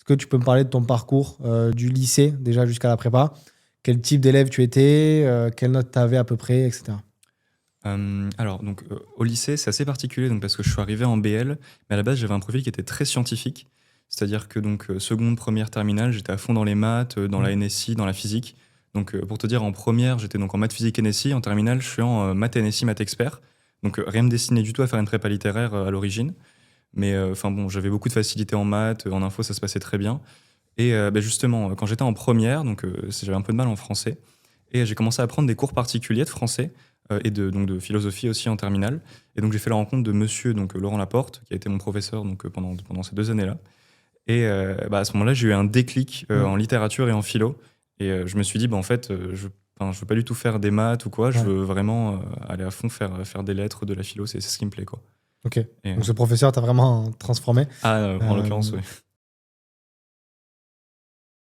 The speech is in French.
Est-ce que tu peux me parler de ton parcours du lycée, déjà jusqu'à la prépa? Quel type d'élève tu étais? Quelles notes tu avais à peu près, etc. Alors, donc, au lycée, c'est assez particulier donc, parce que je suis arrivé en BL, mais à la base, j'avais un profil qui était très scientifique. C'est-à-dire que donc, seconde, première, terminale, j'étais à fond dans les maths, dans la Mhm. NSI, dans la physique. Donc, pour te dire, en première, j'étais donc en maths, physique, NSI. En terminale, je suis en maths, NSI, maths expert. Donc, rien me destinait du tout à faire une prépa littéraire à l'origine. Mais enfin bon, j'avais beaucoup de facilité en maths, en info, ça se passait très bien. Et bah, justement, quand j'étais en première, donc j'avais un peu de mal en français, et j'ai commencé à prendre des cours particuliers de français et donc de philosophie aussi en terminale. Et donc j'ai fait la rencontre de monsieur donc, Laurent Laporte, qui a été mon professeur donc, pendant ces 2 années-là. Et bah, à ce moment-là, j'ai eu un déclic Mhm. en littérature et en philo. Et je me suis dit, bah, en fait, je veux pas du tout faire des maths ou quoi, je Ouais, veux vraiment aller à fond faire des lettres, de la philo, c'est ce qui me plaît. Quoi. ok. Et, Donc ce professeur t'a vraiment transformé. en Euh, l'occurrence, oui.